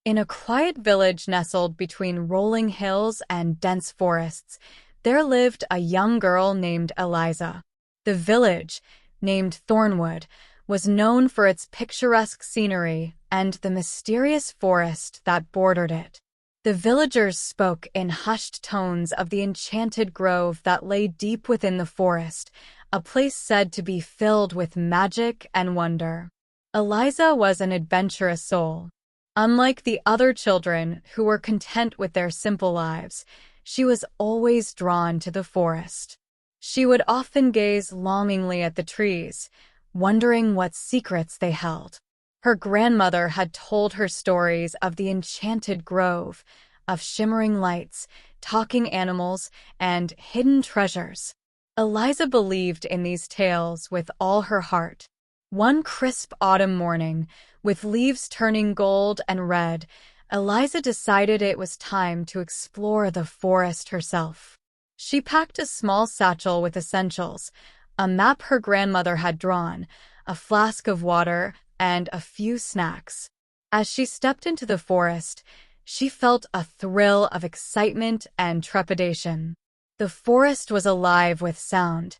In a quiet village nestled between rolling hills and dense forests, there lived a young girl named Eliza. The village, named Thornwood, was known for its picturesque scenery and the mysterious forest that bordered it. The villagers spoke in hushed tones of the enchanted grove that lay deep within the forest, a place said to be filled with magic and wonder. Eliza was an adventurous soul. Unlike the other children who were content with their simple lives, she was always drawn to the forest. She would often gaze longingly at the trees, wondering what secrets they held. Her grandmother had told her stories of the enchanted grove, of shimmering lights, talking animals, and hidden treasures. Eliza believed in these tales with all her heart. One crisp autumn morning, with leaves turning gold and red, Eliza decided it was time to explore the forest herself. She packed a small satchel with essentials, a map her grandmother had drawn, a flask of water, and a few snacks. As she stepped into the forest, she felt a thrill of excitement and trepidation. The forest was alive with sound,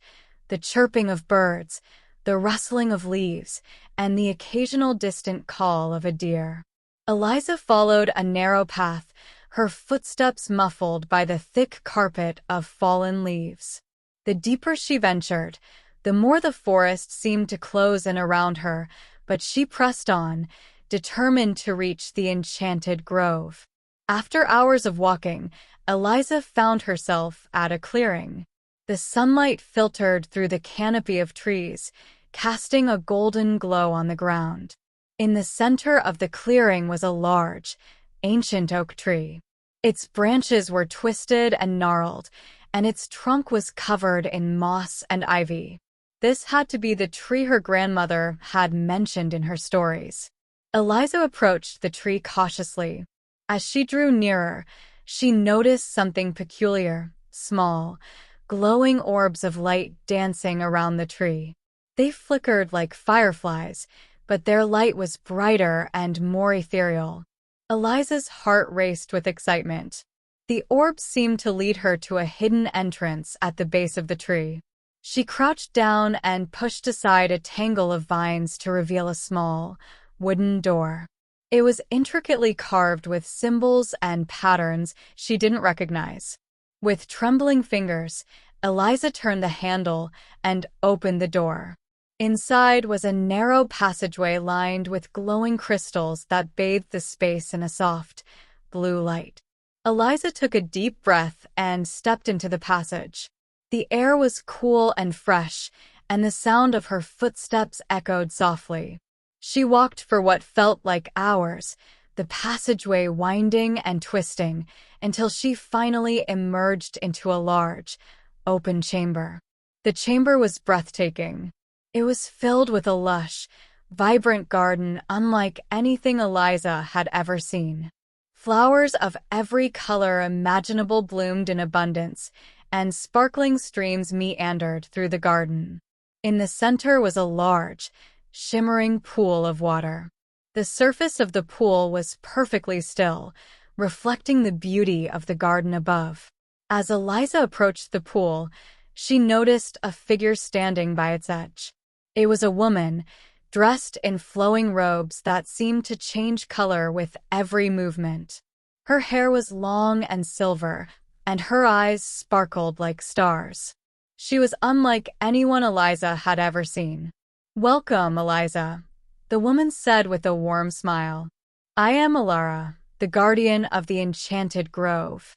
the chirping of birds, the rustling of leaves, and the occasional distant call of a deer. Eliza followed a narrow path, her footsteps muffled by the thick carpet of fallen leaves. The deeper she ventured, the more the forest seemed to close in around her, but she pressed on, determined to reach the enchanted grove. After hours of walking, Eliza found herself at a clearing. The sunlight filtered through the canopy of trees, casting a golden glow on the ground. In the center of the clearing was a large, ancient oak tree. Its branches were twisted and gnarled, and its trunk was covered in moss and ivy. This had to be the tree her grandmother had mentioned in her stories. Eliza approached the tree cautiously. As she drew nearer, she noticed something peculiar, small, glowing orbs of light dancing around the tree. They flickered like fireflies, but their light was brighter and more ethereal. Eliza's heart raced with excitement. The orbs seemed to lead her to a hidden entrance at the base of the tree. She crouched down and pushed aside a tangle of vines to reveal a small, wooden door. It was intricately carved with symbols and patterns she didn't recognize. With trembling fingers, Eliza turned the handle and opened the door. Inside was a narrow passageway lined with glowing crystals that bathed the space in a soft, blue light. Eliza took a deep breath and stepped into the passage. The air was cool and fresh, and the sound of her footsteps echoed softly. She walked for what felt like hours, the passageway winding and twisting, until she finally emerged into a large, open chamber. The chamber was breathtaking. It was filled with a lush, vibrant garden unlike anything Eliza had ever seen. Flowers of every color imaginable bloomed in abundance, and sparkling streams meandered through the garden. In the center was a large, shimmering pool of water. The surface of the pool was perfectly still, reflecting the beauty of the garden above. As Eliza approached the pool, she noticed a figure standing by its edge. It was a woman, dressed in flowing robes that seemed to change color with every movement. Her hair was long and silver, and her eyes sparkled like stars. She was unlike anyone Eliza had ever seen. "Welcome, Eliza," the woman said with a warm smile. "I am Alara, the guardian of the enchanted grove."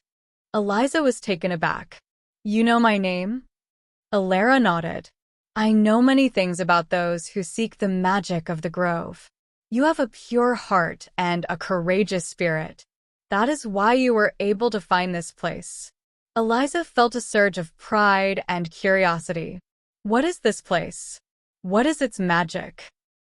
Eliza was taken aback. "You know my name?" Alara nodded. "I know many things about those who seek the magic of the grove. You have a pure heart and a courageous spirit. That is why you were able to find this place." Eliza felt a surge of pride and curiosity. "What is this place? What is its magic?"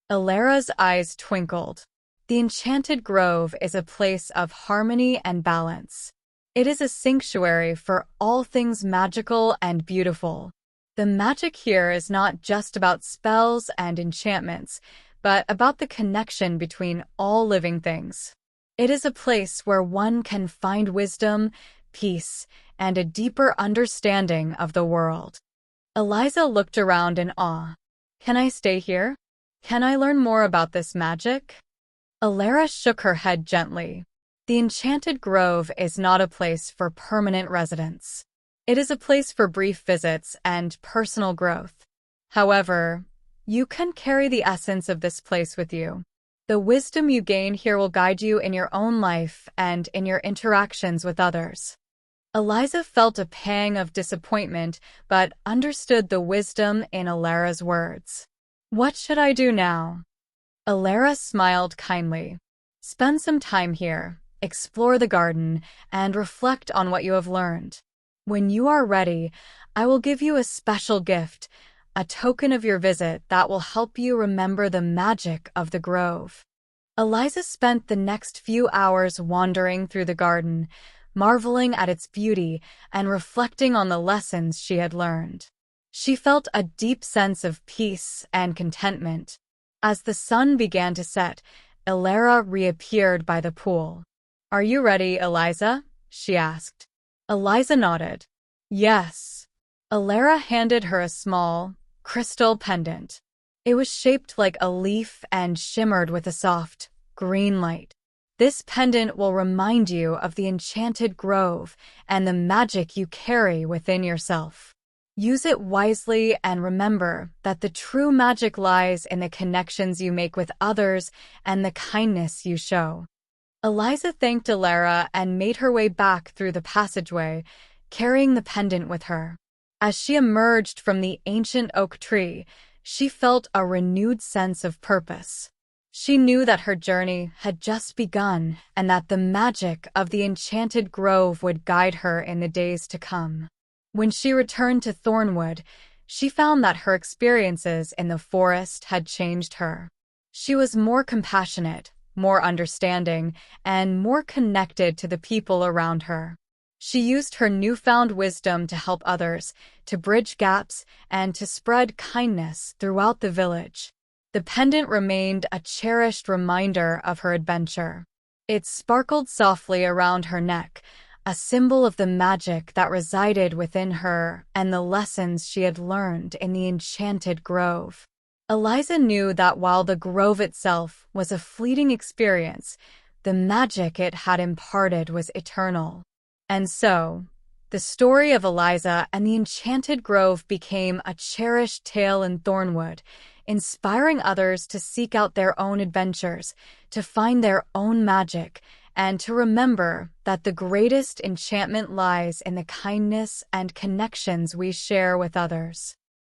Alara's eyes twinkled. "The Enchanted Grove is a place of harmony and balance. It is a sanctuary for all things magical and beautiful. The magic here is not just about spells and enchantments, but about the connection between all living things. It is a place where one can find wisdom, peace, and a deeper understanding of the world. Eliza looked around in awe. Can I stay here? Can I learn more about this magic? Alara shook her head gently. The Enchanted Grove is not a place for permanent residence. It is a place for brief visits and personal growth. However, you can carry the essence of this place with you. The wisdom you gain here will guide you in your own life and in your interactions with others. Eliza felt a pang of disappointment, but understood the wisdom in Alara's words. What should I do now? Alara smiled kindly. Spend some time here, explore the garden, and reflect on what you have learned. When you are ready, I will give you a special gift, a token of your visit that will help you remember the magic of the grove. Eliza spent the next few hours wandering through the garden, marveling at its beauty and reflecting on the lessons she had learned. She felt a deep sense of peace and contentment. As the sun began to set, Alara reappeared by the pool. Are you ready, Eliza? She asked. Eliza nodded. Yes. Alara handed her a small, crystal pendant. It was shaped like a leaf and shimmered with a soft, green light. This pendant will remind you of the Enchanted Grove and the magic you carry within yourself. Use it wisely and remember that the true magic lies in the connections you make with others and the kindness you show. Eliza thanked Alara and made her way back through the passageway, carrying the pendant with her. As she emerged from the ancient oak tree, she felt a renewed sense of purpose. She knew that her journey had just begun and that the magic of the Enchanted Grove would guide her in the days to come. When she returned to Thornwood, she found that her experiences in the forest had changed her. She was more compassionate, more understanding, and more connected to the people around her. She used her newfound wisdom to help others, to bridge gaps, and to spread kindness throughout the village. The pendant remained a cherished reminder of her adventure. It sparkled softly around her neck, a symbol of the magic that resided within her and the lessons she had learned in the Enchanted Grove. Eliza knew that while the grove itself was a fleeting experience, the magic it had imparted was eternal. And so, the story of Eliza and the Enchanted Grove became a cherished tale in Thornwood, inspiring others to seek out their own adventures, to find their own magic, and to remember that the greatest enchantment lies in the kindness and connections we share with others.